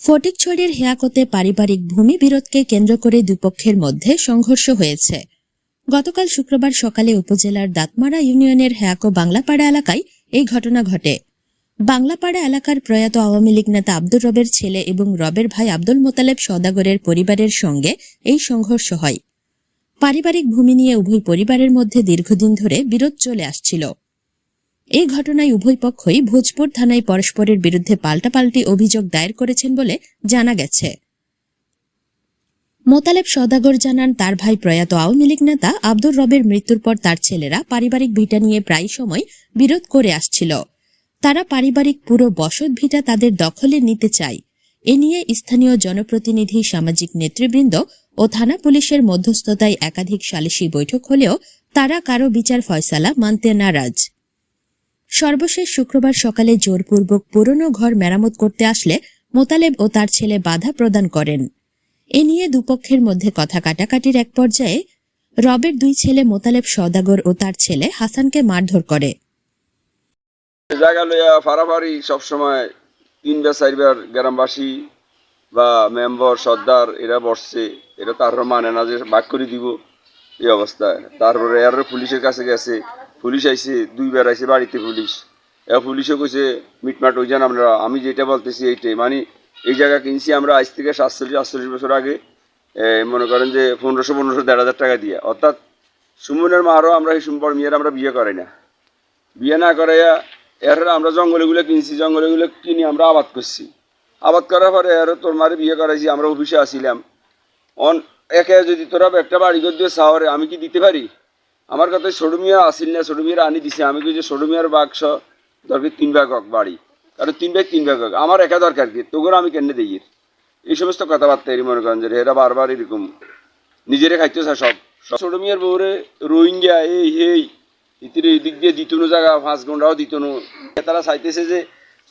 ফটিকছড়ির হেয়াকোতে পারিবারিক ভূমি বিরোধকে কেন্দ্র করে দুই পক্ষের মধ্যে সংঘর্ষ হয়েছে। গতকাল শুক্রবার সকালে উপজেলার দাঁতমারা ইউনিয়নের হেয়াকো বাংলাপাড়া এলাকায় এই ঘটনা ঘটে। বাংলাপাড়া এলাকার প্রয়াত আওয়ামী লীগ নেতা আব্দুর রবের ছেলে এবং রবের ভাই আব্দুল মোতালেব সওদাগরের পরিবারের সঙ্গে এই সংঘর্ষ হয়। পারিবারিক ভূমি নিয়ে উভয় পরিবারের মধ্যে দীর্ঘদিন ধরে বিরোধ চলে আসছিল। এই ঘটনায় উভয় পক্ষই ভোজপুর থানায় পরস্পরের বিরুদ্ধে পাল্টাপাল্টি অভিযোগ দায়ের করেছেন বলে জানা গেছে। মোতালেব সওদাগর জানান, তার ভাই প্রয়াত আওয়ামী লীগ নেতা আব্দুর রবের মৃত্যুর পর তার ছেলেরা পারিবারিক ভিটা নিয়ে প্রায় সময় বিরোধ করে আসছিল। তারা পারিবারিক পুরো বসত ভিটা তাদের দখলে নিতে চায়। এ নিয়ে স্থানীয় জনপ্রতিনিধি, সামাজিক নেতৃবৃন্দ ও থানা পুলিশের মধ্যস্থতায় একাধিক সালিশি বৈঠক হলেও তারা কারো বিচার ফয়সালা মানতে নারাজ। সর্বশেষ শুক্রবার সকালে জোরপূর্বক পুরনো ঘর মেরামত করতে আসলে মোতালেব ও তার ছেলে বাধা প্রদান করেন। এ নিয়ে দুপক্ষের মধ্যে কথা কাটাকাটির এক পর্যায়ে রবের দুই ছেলে মোতালেব সওদাগর ও তার ছেলে হাসানকে মারধর করে। জায়গা লইয়া ফারাফারি সবসময় 3-4বার গ্রামবাসী বা মেম্বার সর্দার এরা বসছে, এটা তার মানে না যে ভাগ করে দিব এই অবস্থায়। তারপরে আর পুলিশের কাছে গেছে, পুলিশ আইছে, 2বার আইছে বাড়িতে পুলিশ। পুলিশও কইছে মিটমাট হয়ে যান আমরা। আমি যেটা বলতেছি এইটাই, মানে এই জায়গা কিনছি আমরা আজ থেকে 47-48 বছর আগে, মনে করেন যে 1500-1,500 টাকা দিয়ে। অর্থাৎ সুমনের মারও আমরা এই সুম্পর মেয়ের আমরা বিয়ে করাই না, বিয়ে না করাইয়া এর আমরা জঙ্গলগুলো কিনছি, জঙ্গলগুলো কিনে আমরা আবাদ করছি। আবাদ করার পরে আর তোর মারে বিয়ে করাইছি, আমরা অফিসে আসিলাম। একে যদি তোরা একটা বাড়ি করে দিয়ে শহরে আমি কি দিতে পারি? আমার কথায় ছোট মিয়া আসিল না, ছোট মিয়ার আনি দিছে। আমি কই যে ছোট মিয়ার বাক্স দরকার 3 ভাগ হোক বাড়ি, কারণ 3 ভাগ 3 ভাগ হোক, আমার একা দরকার কি, তোগুলো আমি কেন দিই? এই সমস্ত কথাবার্তা এরই মনে করেন যে এরা বারবার এরকম নিজেরে খাইতে চায় সব। ছোট মিয়ার বউরে রোহিঙ্গা এই ইতির এই দিক দিয়ে দিত না, জায়গা 5 ঘন্টাও দিত না। তারা চাইতেছে যে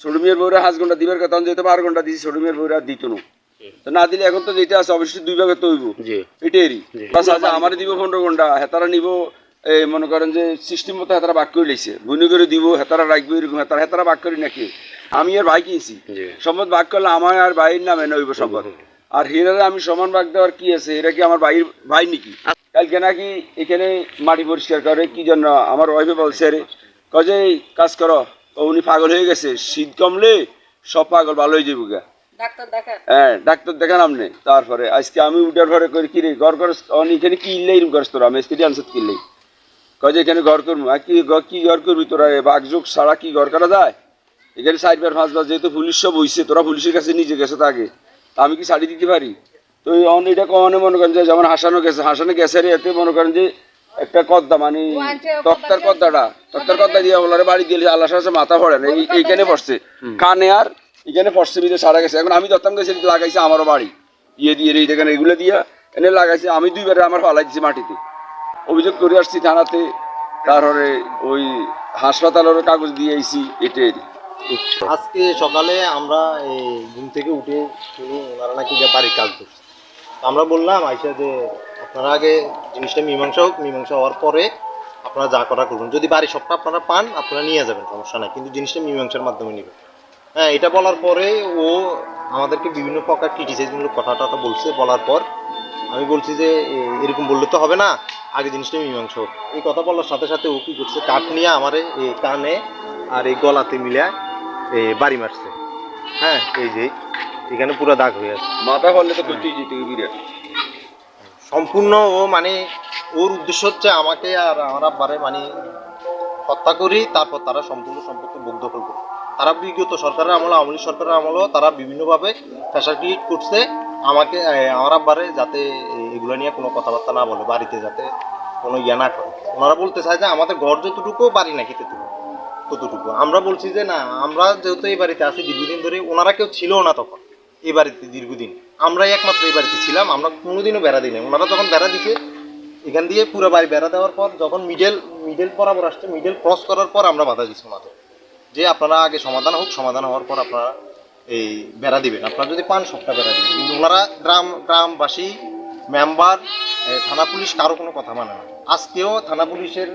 ছোট মিয়ার বউরে 5 ঘন্টা দিবার কথা, যেহেতু 12 ঘন্টা দিয়েছি, ছোট মিয়ার বউরে আর দিত না। তো না দিলে এখন তো যেটা আছে অবশ্যই 2 ভাগে তৈব, এটাই আমার দিব 15 ঘন্টা, হেতারা নিব মনে করেন যে সিস্টেম মতো হেতারা ভাগ করে লিছে, গুনি করে দিব, হেতারা রাখবো এরকম। হেতারা ভাগ করি নাকি? আমি আর ভাই কিনছি, সম্পদ ভাগ করলে আমার আর ভাইয়ের নামে নইব সম্পদ। আর হিরারে আমি সমান ভাগ দেওয়ার কি আছে? এরা কি আমার ভাই নাকি? কালকে নাকি এখানে মাটি পরিষ্কার করে কি জন্য আমার ওয়াইফে বলছে, রে কজে কাজ করো, উনি পাগল হয়ে গেছে, শীত কমলে সব পাগল ভালো হয়ে যাবো গা, হ্যাঁ ডাক্তার দেখান আপনি। তারপরে আজকে আমি উঠার ঘরে করি কি রে ঘর করস, এখানে কি ইল্লাই করস তোরা? মিস্ত্রি আনসার কিনলেই কয় যে এখানে ঘর করবো। কি ঘর করবি তোরা? বাঘযোগ ছাড়া কি ঘর করা যায়? এখানে 4-5বার যেহেতু পুলিশ সব হইছে, তোরা পুলিশের কাছে নিজে গেছে, তাকে আমি কি ছাড়ি দিতে পারি? তো এটা কখনো মনে করেন যে যেমন হাসানো গেছে রে, এতে মনে করেন যে একটা কদ্দা, মানে তক্তার কদ্দা দিয়ে ওলারে বাড়ি দিয়ে আল্লাহ সাথে মাথা পড়ে না, এইখানে পড়ছে কানে আর এখানে পড়ছে ভিতরে সারা গেছে। এখন আমি দত্তাম গেছি লাগাইছে আমারও বাড়ি দিয়ে এই দেখেন এগুলো দিয়ে এনে লাগাইছে। আমি 2বারে আমার ফালাই দিচ্ছি মাটিতে, অভিযোগ করে আসছি থানাতে, তারপরে ওই হাসপাতালের কাগজ দিয়ে আইছি। এটাই আজকে সকালে আমরা ঘুম থেকে উঠে শুনি ওনারা নাকি বাড়ির কাজ করছে। আমরা বললাম আইসা যে আপনারা আগে জিনিসটা মীমাংসা হওয়ার পরে আপনারা যা করা করবেন, যদি বাড়ির সবটা আপনারা পান আপনারা নিয়ে যাবেন, সমস্যা নাই, কিন্তু জিনিসটা মীমাংসার মাধ্যমে নেবেন। হ্যাঁ, এটা বলার পরে ও আমাদেরকে বিভিন্ন প্রকার ক্রিটিসাইজমূলক কথাটা বলছে। বলার পর আমি বলছি যে এরকম বললে তো হবে না, আগে জিনিসটা মীমাংসা হোক। এই কথা বলার সাথে সাথে ও কী করছে, কাঠ নিয়ে আমার এই কানে আর এই গলাতে মিলে বাড়ি মারছে। হ্যাঁ, এই যে এখানে পুরো দাগ হয়ে আছে, মাথা ফললে তো করতেই যেতে সম্পূর্ণ। ও মানে ওর উদ্দেশ্য হচ্ছে আমাকে আর আমার আব্বারে মানে হত্যা করি, তারপর তারা সম্পূর্ণ সম্পত্তি ভোগ দখল করে। তারা বিগত সরকারের আমলে, আওয়ামী লীগ সরকারের আমলেও তারা বিভিন্নভাবে প্রেশার ক্রিয়েট করছে আমাকে, আমার আব্বারে, যাতে এগুলো নিয়ে কোনো কথাবার্তা না বলে, বাড়িতে যাতে কোনো ইয়া না করে। ওনারা বলতে চায় যে আমাদের ঘর যতটুকু, বাড়ি নাকি ততটুকু। আমরা বলছি যে না, আমরা যেহেতু এই বাড়িতে আছি দীর্ঘদিন ধরে, ওনারা কেউ ছিল না তখন এই বাড়িতে দীর্ঘদিন, আমরাই একমাত্র এই বাড়িতে ছিলাম। আমরা কোনোদিনও বেড়া দিই না। ওনারা যখন বেড়া দিছে এখান দিয়ে পুরো বাড়ি বেড়া দেওয়ার পর যখন মিডল বরাবর আসছে, মিডল ক্রস করার পর আমরা বাধা দিচ্ছি ওনাদের যে আপনারা আগে সমাধান হোক, সমাধান হওয়ার পর আপনারা এই বেড়া দিবেন, আপনারা যদি পান সবটা বেড়া দিবেন। কিন্তু ওনারা গ্রামবাসী, মেম্বার, থানা পুলিশ কারো কোনো কথা মানে না। আজকেও থানা পুলিশের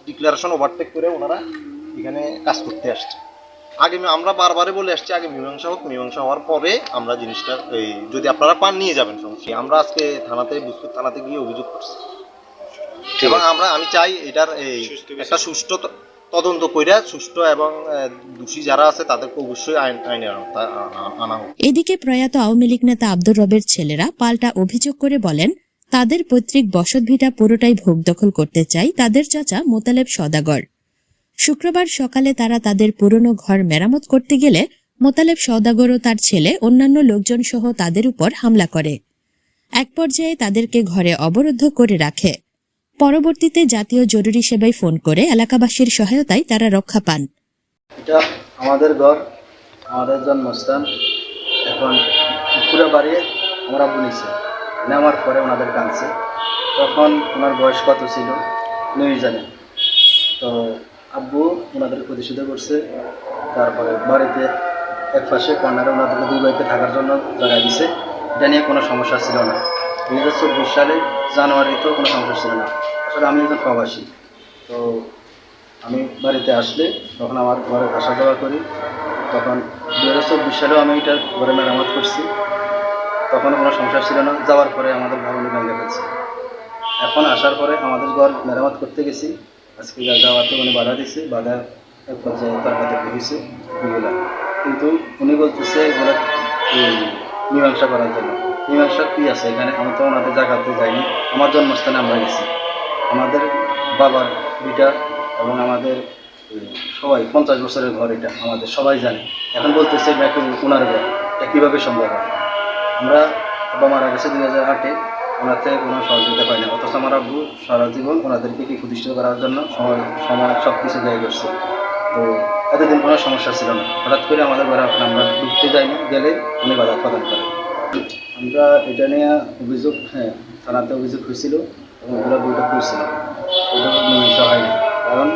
ডিক্লারেশন ওভারটেক করে ওনারা এখানে কাজ করতে আসছে। আগে আমরা বারবারে বলে আসছি আগে মীমাংসা হোক, মীমাংসা হওয়ার পরে আমরা জিনিসটা এই যদি আপনারা পান নিয়ে যাবেন সমস্যা নেই। আমরা আজকে বুজপুর থানাতে গিয়ে অভিযোগ করছি এবং আমি চাই এটার এই একটা সুষ্ঠু তদন্ত কইরা সুষ্ঠু এবং দোষী যারা আছে তাদেরকে অবশ্যই আইনে আনা হোক। এদিকে প্রয়াত আওয়ামী লীগ নেতা আব্দুর রবের ছেলেরা পাল্টা অভিযোগ করে বলেন, তাদের পৈতৃক বসতভিটা পুরোটাই ভোগ দখল করতে চায় তাদের চাচা মোতালেব সওদাগর। শুক্রবার সকালে তারা তাদের পুরনো ঘর মেরামত করতে গেলে মোতালেব সওদাগর ও তার ছেলে অন্যান্য লোকজন সহ তাদের উপর হামলা করে। এক পর্যায়ে তাদেরকে ঘরে অবরুদ্ধ করে রাখে। পরবর্তীতে জাতীয় জরুরি সেবায় ফোন করে এলাকাবাসীর সহায়তায় তারা রক্ষা পান। এটা আমাদের ঘর, আমাদের জন্মস্থান। এখন পুরো বাড়ি আমরা বুনেছি, নেওয়ার পরে ওনাদের কাঁদছে। তখন ওনার বয়স কত ছিল উনি জানেন। তো আব্বু ওনাদের প্রতিষ্ঠিত করছে। তারপরে বাড়িতে এক পাশে কর্নারে ওনাদেরকে দুই ভাইকে থাকার জন্য জায়গা দিছে। এটা নিয়ে কোনো সমস্যা ছিল না। 2024 সালে জানুয়ারিতেও কোনো সমস্যা ছিল না। আসলে আমি একজন প্রবাসী, তো আমি বাড়িতে আসলে তখন আমার ঘরে আসা যাওয়া করি। তখন 2024 সালেও আমি এটা ঘরে মেরামত করছি, তখন কোনো সমস্যা ছিল না। যাওয়ার পরে আমাদের ঘর উনি ভেঙে ফেলছে। এখন আসার পরে আমাদের ঘর মেরামত করতে গেছি, আজকে যাওয়াতে উনি বাধা দিছে। বাধা এক পর্যায়ে তর্কাতে হয়েছে এগুলো, কিন্তু উনি বলতেছে এগুলো মীমাংসা করার জন্য। মীমাংসা কী আছে এখানে? আমি তো ওনাদের জায়গাতে যাইনি, আমার জন্মস্থানে আমরা গেছি। আমাদের বাবার ভিটা এবং আমাদের সবাই 50 বছরের ঘর, এটা আমাদের সবাই জানে। এখন বলতেছে এটা একটু ওনার ঘর, এটা কীভাবে সম্ভব হয়? আমরা বাবা মারা গেছে 2008-এ, ওনার থেকে কোনো সহযোগিতা পাই না। অথচ আমার আব্বু সারা জীবন ওনাদেরকে কি প্রতিষ্ঠিত করার জন্য সময় সব কিছু ব্যয় করছে। তো এতদিন কোনো সমস্যা ছিল না। হঠাৎ করে আমাদের ঘরে আমরা ঢুকতে যাইনি, গেলে উনি বাধা প্রদান করেন। আমরা এটা নিয়ে অভিযোগ, থানাতে অভিযোগ হয়েছিল এবং ওরা বইটা করছিল, ওটা মীমাংসা হয়নি। কারণ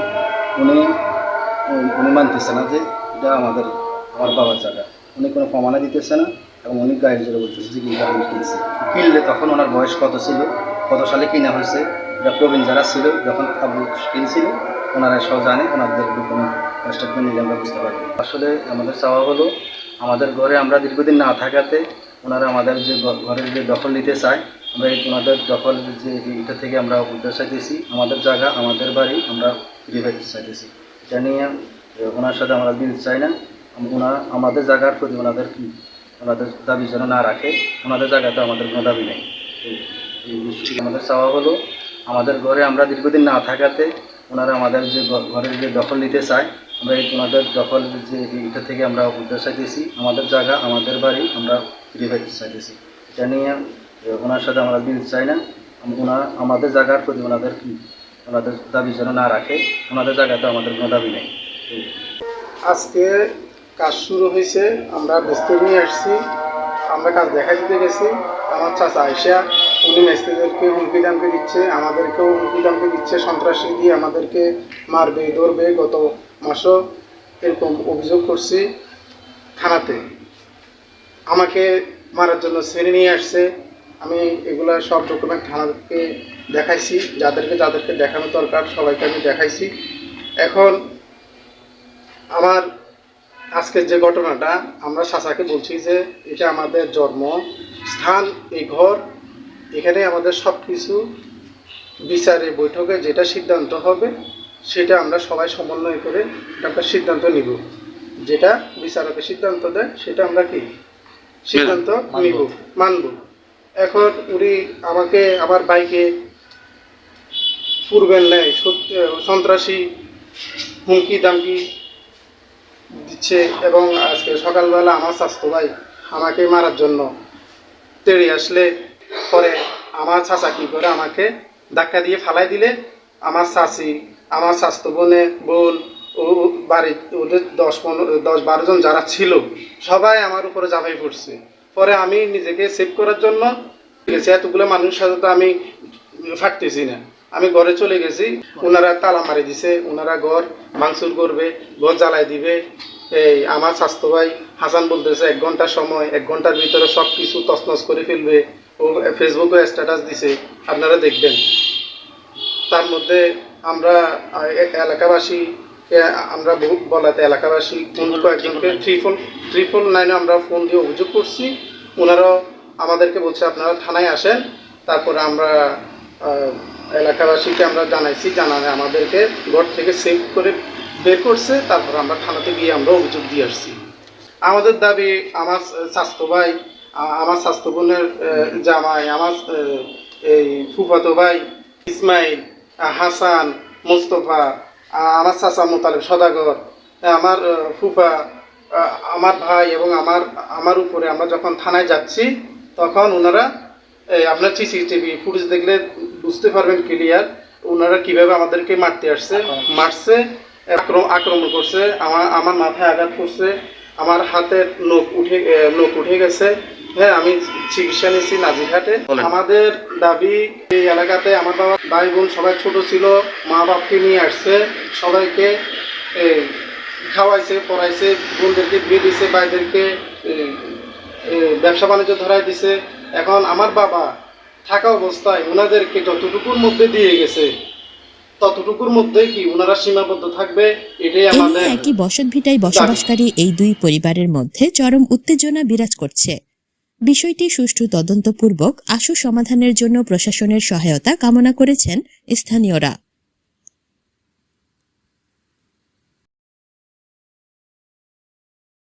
উনি মানতেছে না যে এটা আমার বাবার জায়গা। উনি কোনো প্রমাণে দিতেছে না এবং উনি গায়ের জোরে বলতেছে যে কিনতে আমি কিনছি। কিনলে তখন ওনার বয়স কত ছিল, কত সালে কিনা হয়েছে, এটা প্রবীণ যারা ছিল যখন আব্বু কিনছিল ওনারা সব জানে। ওনাদের কোনো স্টেটমেন্ট নিলে আমরা বুঝতে পারি। আসলে আমাদের চাওয়া হলো, আমাদের ঘরে আমরা দীর্ঘদিন না থাকাতে ওনারা আমাদের যে ঘরের যে দখল নিতে চায়, আমরা ওনাদের দখল যে এটা থেকে আমরা উঠতে চাইতেছি। আমাদের জায়গা, আমাদের বাড়ি আমরা ফিরে পেতে চাইতেছি। এটা নিয়ে ওনার সাথে আমরা বিল চাই না। আমাদের জায়গার প্রতি ওনাদের দাবি যেন না রাখে। ওনাদের জায়গাতে আমাদের কোনো দাবি নেই। আমাদের চাওয়া হলো, আমাদের ঘরে আমরা দীর্ঘদিন না থাকাতে ওনারা আমাদের যে ঘরের যে দখল নিতে চায়, আমরা ওনাদের দখল যে এটা থেকে আমরা উঠতে চাইতেছি। আমাদের জায়গা, আমাদের বাড়ি আমরা ফিরে পেতে চাইতেছি। এটা নিয়ে ওনার সাথে আমরা বিল চাই না। আমাদের জায়গার প্রতি ওনাদের দাবি যেন না রাখে। ওনাদের জায়গাতে আমাদের কোনো দাবি নেই। আজকে কাজ শুরু হয়েছে, আমরা মিস্ত্রি নিয়ে আসছি, আমরা কাজ দেখা দিতে গেছি। আমার চাচা আয়সা উনি মিস্ত্রিদেরকে হুমকি দামকে দিচ্ছে, আমাদেরকেও হুমকি দামকে দিচ্ছে, সন্ত্রাসী দিয়ে আমাদেরকে মারবে ধরবে। গত মাসও এরকম অভিযোগ করছি থানাতে, আমাকে মারার জন্য শ্রেণী নিয়ে আসছে। আমি এগুলা সব ডকুমেন্ট থানাকে দেখাইছি, যাদেরকে দেখানো দরকার সবাইকে আমি দেখাইছি। এখন আমার আজকের যে ঘটনাটা, আমরা চাচাকে বলছি যে এটা আমাদের জন্মস্থান, এই ঘর, এখানে আমাদের সব কিছু বিচারে বৈঠকে যেটা সিদ্ধান্ত হবে সেটা আমরা সবাই সমন্বয় করে একটা সিদ্ধান্ত নিব। যেটা বিচারকের সিদ্ধান্ত দেয় সেটা আমরা কি সিদ্ধান্ত নিব, মানব। এখন উনি আমাকে, আমার ভাইকে পূর্বের নেয় সন্ত্রাসী হুমকি দামকি দিচ্ছে। এবং আজকে সকালবেলা আমার স্বাস্থ্য ভাই আমাকে মারার জন্য তেড়ে আসলে পরে আমার চাচা কী করে আমাকে ধাক্কা দিয়ে ফালাই দিলে আমার চাচি, আমার স্বাস্থ্য বোন ও বাড়ির ওদের 10-12 জন যারা ছিল সবাই আমার উপরে ঝাঁপাই পড়ছে। পরে আমি নিজেকে সেভ করার জন্য গেছি, এতগুলো মানুষের সাথে তো আমি ফাটতেছি না, আমি ঘরে চলে গেছি। ওনারা তালা মারি দিছে, ওনারা ঘর ভাঙচুর করবে, ঘর জ্বালাই দিবে। এই আমার স্বাস্থ্য ভাই হাসান বলতেছে 1 ঘন্টার সময়, 1 ঘন্টার ভিতরে সব কিছু তছনছ করে ফেলবে। ও ফেসবুকে স্ট্যাটাস দিছে, আপনারা দেখবেন। তার মধ্যে আমরা এলাকাবাসী আমরা বলাতে এলাকাবাসী কয়েকজনকে 999 আমরা ফোন দিয়ে অভিযোগ করছি। ওনারাও আমাদেরকে বলছে আপনারা থানায় আসেন। তারপরে আমরা এলাকাবাসীকে আমরা জানানে আমাদেরকে ঘর থেকে সেভ করে বের করছে। তারপর আমরা থানাতে গিয়ে আমরা অভিযোগ দিয়ে আসছি। আমাদের দাবি, আমার স্বাস্থ্য ভাই, আমার স্বাস্থ্য বোনের জামাই, আমার এই ফুফাতো ভাই ইসমাইল, হাসান, মোস্তফা, আমার চাচা মোতালেব সদাগর, আমার ফুফা, আমার ভাই এবং আমার উপরে আমরা যখন থানায় যাচ্ছি তখন ওনারা আপনার সিসিটিভি ফুটেজ দেখলে বুঝতে পারবেন ক্লিয়ার ওনারা কিভাবে আমাদেরকে মারছে, আক্রমণ করছে, আমার মাথায় আঘাত করছে, আমার হাতের নখ উঠে গেছে। হ্যাঁ, আমি চিকিৎসা নিয়েছি নাজিরহাটে। আমাদের দাবি, এই এলাকাতে আমার বাবা ভাই বোন সবাই ছোট ছিল, মা বাপকে নিয়ে আসছে, সবাইকে খাওয়াইছে, পড়াইছে, বোনদেরকে বিয়ে দিছে, ভাইদেরকে ব্যবসা বাণিজ্য ধরাই দিছে। এখন আমার বাবা থাকা অবস্থায় ওনাদেরকে যতটুকুর মধ্যে দিয়ে গেছে ততটুকুর মধ্যে কি ওনারা সীমাবদ্ধ থাকবে, এটাই এ আমাদের নিয়ে একই বসতভিটায় বসবাসকারী এই দুই পরিবারের মধ্যে চরম উত্তেজনা বিরাজ করছে। বিষয়টি সুষ্ঠু তদন্তপূর্বক আশু সমাধানের জন্য প্রশাসনের সহায়তা কামনা করেছেন স্থানীয়রা।